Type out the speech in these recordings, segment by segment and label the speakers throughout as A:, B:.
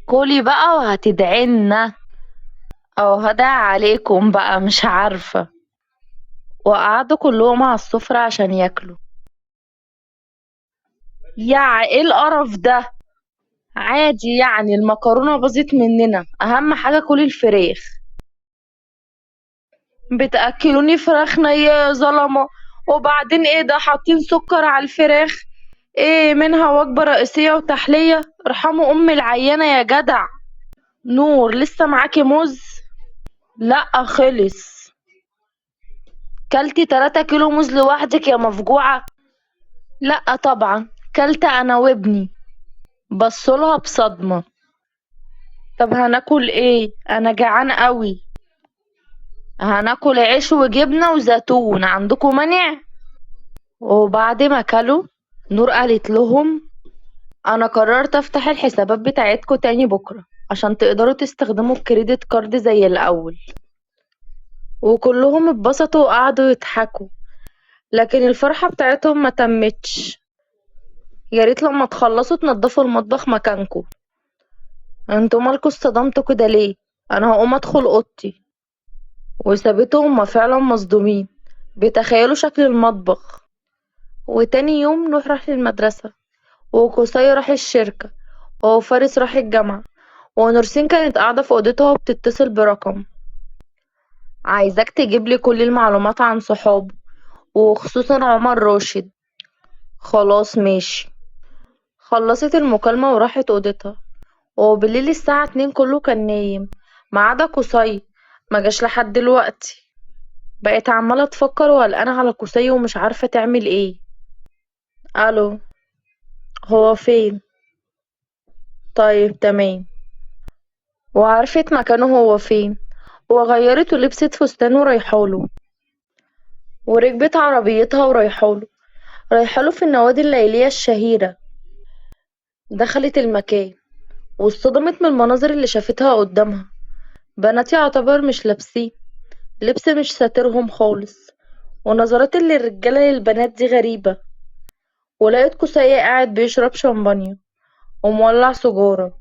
A: كلي بقى وهتدعينا، او هدعي عليكم بقى مش عارفة. وقعدوا كلهم على السفرة عشان ياكلوا. ايه القرف ده؟ عادي يعني المكرونة باظت مننا، اهم حاجة كل الفراخ. بتأكلوني فراخ نية يا ظلمة. وبعدين ايه ده، حاطين سكر على الفراخ؟ ايه منها وجبة رئيسية وتحلية؟ ارحموا ام العيانة يا جدع. نور لسه معاكي موز؟ لا خلص. كلتي 3 كيلو موز لوحدك يا مفجوعة؟ لا طبعا، كلت انا وابني. بصلها بصدمة. طب هناكل ايه؟ انا جعان قوي. هناكل عيش وجبنة وزيتون، عندكم مانع؟ وبعد ما كلوا، نور قالت لهم: انا قررت افتح الحسابات بتاعتكم تاني بكرة عشان تقدروا تستخدموا الكريدت كارد زي الاول. وكلهم اتبسطوا وقعدوا يضحكوا، لكن الفرحة بتاعتهم ما تمتش. يا ريت لما تخلصوا تنضفوا المطبخ مكانكم. انتوا مالكوا اصطدمتوا كده ليه؟ انا هقوم ادخل اوضتي. وسابتهم هما فعلا مصدومين، بيتخيلوا شكل المطبخ. وتاني يوم نوح راح للمدرسة، وقصي راح الشركة، وفارس راح الجامعة، ونورسين كانت قاعدة في أوضتها وبتتصل برقم: عايزاك تجيب لي كل المعلومات عن صحابه، وخصوصا عمر راشد. خلاص ماشي. خلصت المكالمة وراحت أوضتها. وبالليل الساعة 2 كله كان نايم ما عدا قصي، ما جاش لحد دلوقتي. بقت عمالة تفكر وقلقانة على قصي ومش عارفة تعمل ايه. الو، هو فين؟ طيب تمام. وعرفت مكانه هو فين، وغيرت ولبست فستان ورايحاله. وركبت عربيتها ورايحاله. رايحاله في النوادي الليلية الشهيرة. دخلت المكان، واصطدمت من المناظر اللي شافتها قدامها. بنات يعتبر مش لابسين لبس مش ساترهم خالص، ونظرات اللي الرجالة للبنات دي غريبة. ولقيت قصي قاعد بيشرب شمبانيا ومولع سجارة.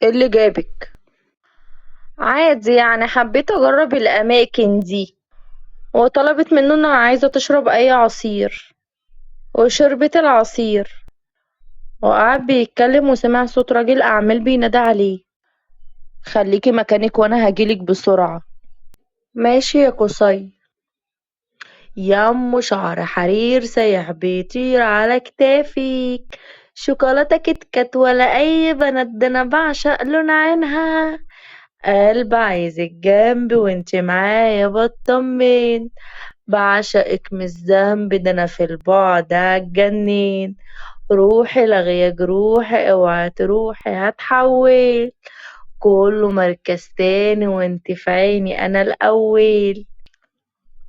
A: ايه اللي جابك؟ عادي يعني حبيت اجرب الاماكن دي. وطلبت منه انها عايزة تشرب اي عصير، وشربت العصير. وقعد بيتكلم وسمع صوت راجل اعمال بينادى عليه: خليكي مكانك وانا هجيلك بسرعة. ماشي يا قصي. يا ام شعر حرير سايح بيطير على كتافك، شوكولاتة كيت كات ولا اي بنات، ده انا بعشق لون عينها، قلب عايزك جنبي وانت معايا بطمن، بعشقك مش ذنب، ده انا في البعد هتجنن، روحي لغيا جروحي اوعي تروحي هتحول، كله مركز تاني وانت في عيني انا الاول.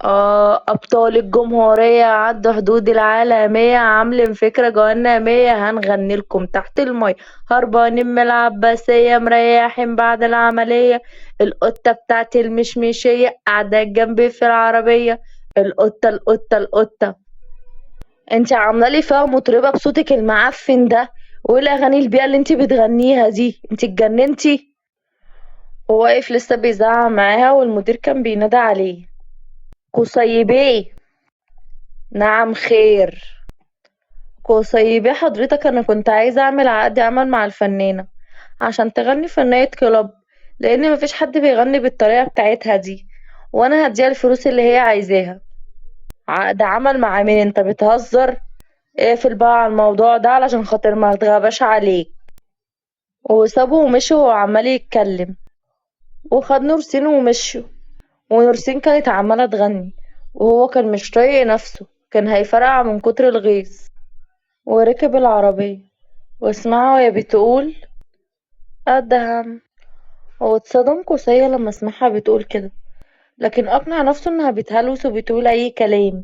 A: ابطال الجمهورية عدوا حدود العالمية، عاملين فكرة جهنمية، هنغني لكم تحت المية، هربانين من العباسية مريحين بعد العملية، القطة بتاعتي المشمشية قاعدة جنبي في العربية، القطة القطة القطة. انت عاملة لي فيها مطربة بصوتك المعفن ده؟ وايه الاغاني البيئة اللي انت بتغنيها دي؟ انت اتجننتي؟ هو واقف لسه بيزعق معاها، والمدير كان بينادى عليه: قصيبيه. نعم خير. قصيبيه حضرتك، انا كنت عايزة اعمل عقد عمل مع الفنانة عشان تغني في نايت كلاب، لان مفيش حد بيغني بالطريقة بتاعتها دي، وانا هديها الفلوس اللي هي عايزاها. عقد عمل مع مين؟ انت بتهزر. اقفل بقى على الموضوع ده علشان خاطر ما اتغباش عليك. وسابه ومشي وهو عمال يتكلم. وخد نورسين ومشوا. ونورسين كانت عمالة تغني، وهو كان مش طايق نفسه، كان هيفرقع من كتر الغيظ. وركب العربية، واسمعها وهي بتقول: أدهم. هو اتصدم قصية لما سمعها بتقول كده، لكن أقنع نفسه إنها بتهلوس وبتقول أي كلام.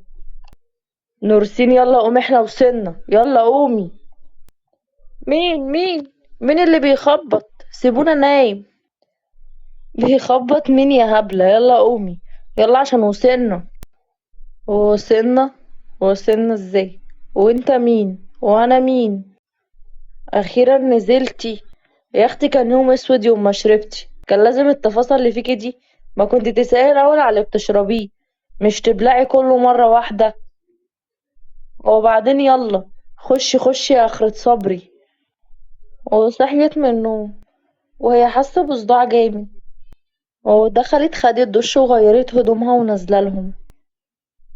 A: نورسين يلا قومي احنا وصلنا، يلا قومي. مين اللي بيخبط؟ سيبونا نايم. بيخبط مين يا هبلة؟ يلا قومي، يلا عشان وصلنا. وصلنا؟ وصلنا ازاي؟ وانت مين وانا مين؟ اخيرا نزلتي. يا اختي كان يوم اسود يوم ما شربتي، كان لازم التفاصيل اللي فيكي دي ما كنت تسألي الاول على اللي بتشربيه، مش تبلعي كله مرة واحدة. وبعدين يلا خشي خشي يا اخرة صبري. وصحيت من النوم وهي حاسة بصداع جامد، ودخلت خدت دش وغيرت هدومها ونازلة لهم،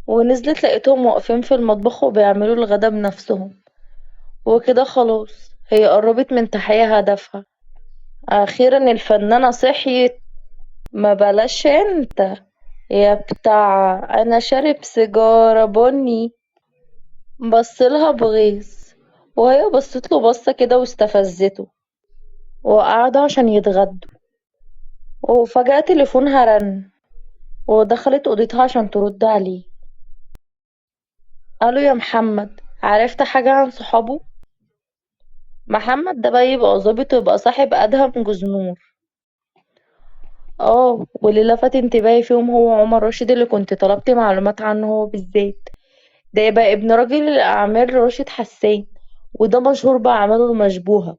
A: ونزلت لقيتهم واقفين في المطبخ وبيعملوا الغدا بنفسهم. وكده خلاص هي قربت من تحقيق هدفها. أخيرا الفنانة صحيت. ما بلاش انت يا بتاع، انا شارب سيجارة بني. بصلها بغيظ، وهي بصت له بصة كده واستفزته، وقعدوا عشان يتغدوا. وفجأة تليفونها رن، ودخلت أوضتها عشان ترد عليه. قالوا يا محمد، عرفت حاجة عن صحابه؟ محمد ده بقى يبقى ظابط ويبقى صاحب أدهم جزنور. اه، واللي لفت انتباهي فيهم هو عمر راشد اللي كنت طلبت معلومات عنه هو بالذات. ده يبقى ابن راجل الأعمال راشد حسان، وده مشهور بأعماله المشبوهة.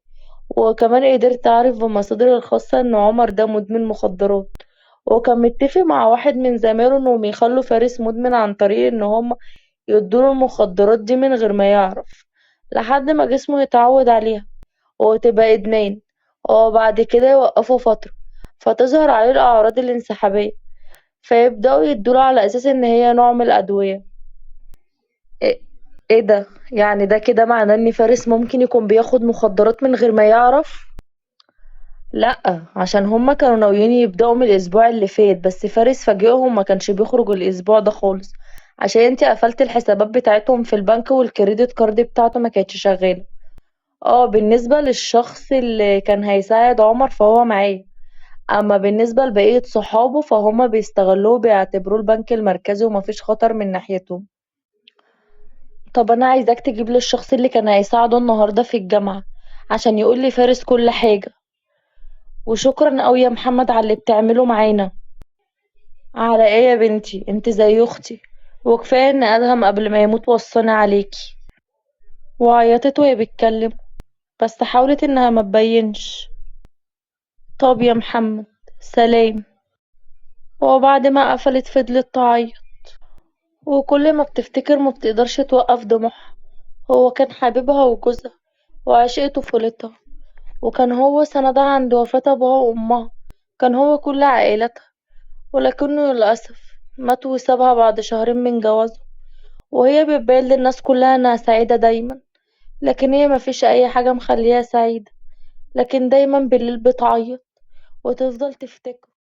A: وكمان قدرت أعرف بمصادر الخاصة إن عمر ده مدمن مخدرات، وكان متفق مع واحد من زمايله إنهم يخلوا فارس مدمن عن طريق إن هما يدوله المخدرات دي من غير ما يعرف، لحد ما جسمه يتعود عليها وتبقى إدمان. وبعد كده يوقفوا فترة، فتظهر عليه الأعراض الانسحابية، فيبدأوا يدوله على أساس إن هي نوع من الأدوية. إيه, إيه ده؟ يعني ده كده معناه إن فارس ممكن يكون بياخد مخدرات من غير ما يعرف؟ لأ، عشان هما كانوا ناويين يبدأوا من الأسبوع اللي فات، بس فارس فاجئهم ما كانش بيخرج الأسبوع ده خالص، عشان انتي قفلت الحسابات بتاعتهم في البنك والكريدت كارد بتاعته ما كانتش شغالة. بالنسبة للشخص اللي كان هيساعد عمر فهو معاه، أما بالنسبة لبقية صحابه فهما بيستغلوه وبيعتبروه البنك المركزي ومفيش خطر من ناحيتهم. طب أنا عايزاك تجيب لي الشخص اللي كان هيساعده النهاردة في الجامعة عشان يقول لي فارس كل حاجة. وشكرا أوي يا محمد على اللي بتعمله معانا. على ايه يا بنتي؟ انت زي اختي، وكفاية ان ادهم قبل ما يموت وصاني عليكي. وعيطت وهي بتكلم، بس حاولت انها ما تبينش. طب يا محمد، سلام. وبعد ما قفلت فضلت تعيط، وكل ما بتفتكر ما بتقدرش توقف دموعها. هو كان حبيبها وجوزها وعشق طفولتها، وكان هو سندها عند وفاة أبوها وأمها، كان هو كل عائلتها. ولكنه للأسف مات وسابها بعد شهرين من جوازه، وهي بتبين للناس كلها إنها سعيدة دايما، لكن هي مفيش أي حاجة مخليها سعيدة، لكن دايما بالليل بتعيط وتفضل تفتكره.